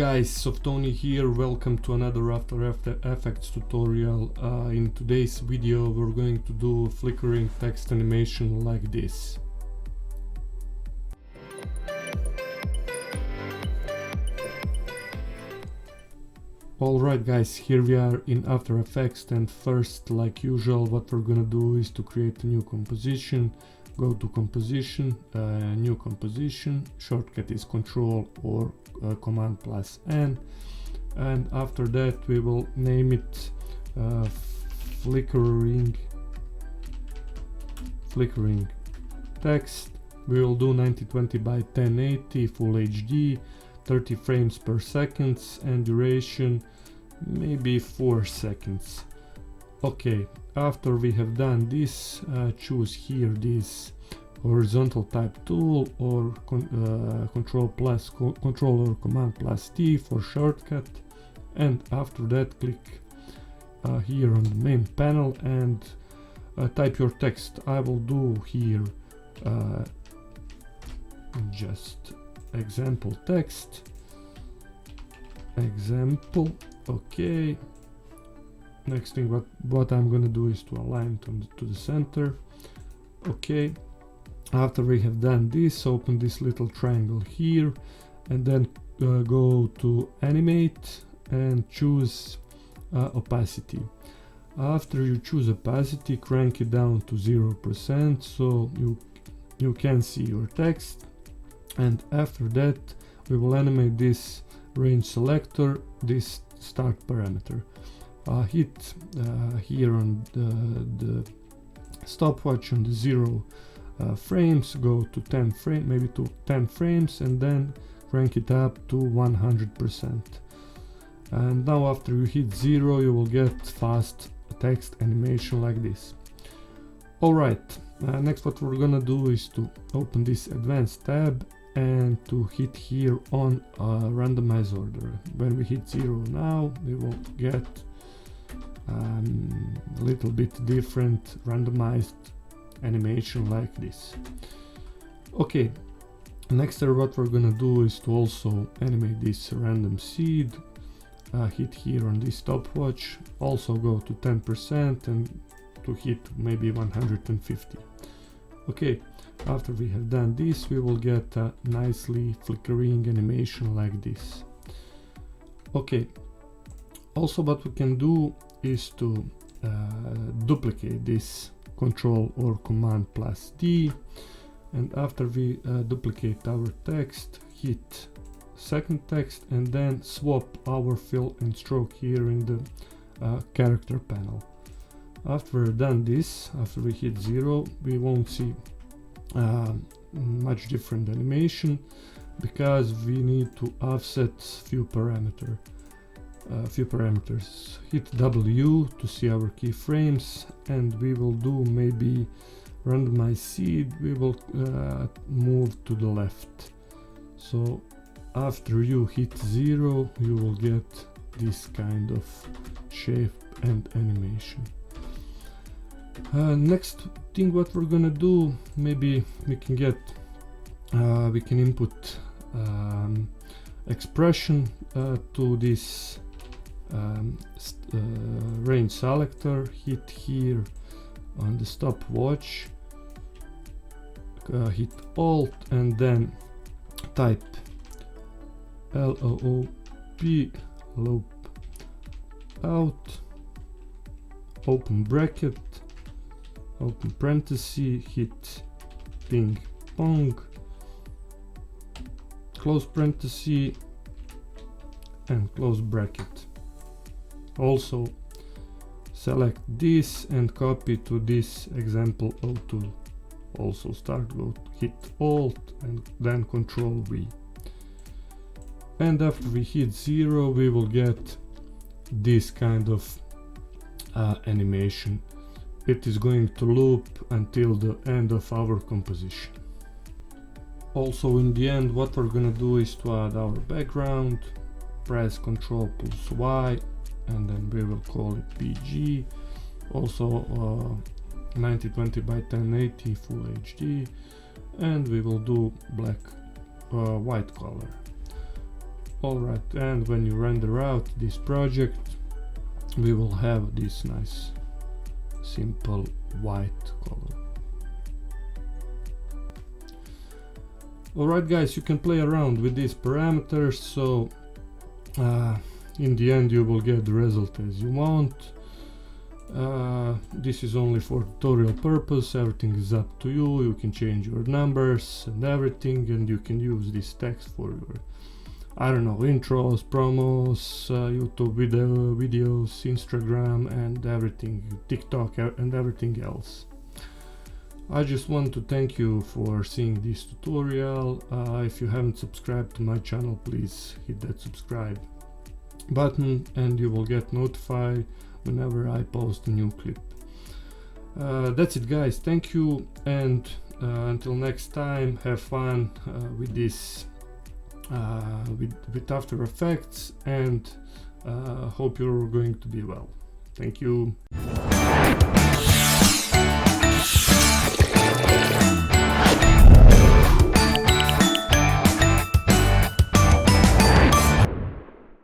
guys, Softoni here, welcome to another After Effects tutorial. In today's video we're going to do a flickering text animation like this. Alright guys, here we are in After Effects, and first, like usual, what we're gonna do is to create a new composition. Go to composition, new composition, shortcut is Control or Command plus N, and after that we will name it flickering text. We will do 1920 by 1080 full HD, 30 frames per second, and duration maybe 4 seconds. Okay, after we have done this, choose here this horizontal type tool or control or command plus T for shortcut, and after that click here on the main panel and type your text. I will do here just example text, example. Okay, next thing what I'm gonna do is to align it to the center. Okay, after we have done this, open this little triangle here and then go to animate and choose opacity. After you choose opacity, crank it down to 0% so you can see your text, and after that we will animate this range selector, this start parameter. Hit here on the stopwatch on the 0 frames, go to 10 frames, maybe to 10 frames, and then crank it up to 100%. And now after you hit 0 you will get fast text animation like this. Alright, next what we're gonna do is to open this advanced tab and to hit here on randomize order. When we hit 0 now, we will get a little bit different randomized animation like this. Okay, next what we're gonna do is to also animate this random seed. Hit here on this stopwatch, also go to 10% and to hit maybe 150. Okay, after we have done this, we will get a nicely flickering animation like this. Okay, also what we can do is to duplicate this Control or Command plus D, and after we duplicate our text, hit second text and then swap our fill and stroke here in the character panel. After we're done this, after we hit 0, we won't see much different animation because we need to offset few parameters. Hit W to see our keyframes, and we will do maybe randomize seed. We will move to the left. So after you hit 0, you will get this kind of shape and animation. Next thing what we're gonna do, maybe we can get we can input expression to this range selector. Hit here on the stopwatch, hit Alt and then type LOOP, loop out, open bracket, open parenthesis, hit ping pong, close parenthesis and close bracket. Also select this and copy to this example O2. Also go hit Alt and then Control V. And after we hit 0, we will get this kind of animation. It is going to loop until the end of our composition. Also in the end, what we're gonna do is to add our background. Press Ctrl plus Y and then we will call it PG. Also 1920 by 1080 full HD, and we will do white color. Alright, and when you render out this project, we will have this nice simple white color. Alright guys, you can play around with these parameters, so in the end you will get the result as you want. This is only for tutorial purpose, everything is up to you. You can change your numbers and everything, and you can use this text for your, I don't know, intros, promos, YouTube videos, Instagram and everything, TikTok and everything else. I just want to thank you for seeing this tutorial. If you haven't subscribed to my channel, please hit that subscribe button and you will get notified whenever I post a new clip. That's it guys, thank you, and until next time, have fun with this with After Effects, and hope you're going to be well. Thank you.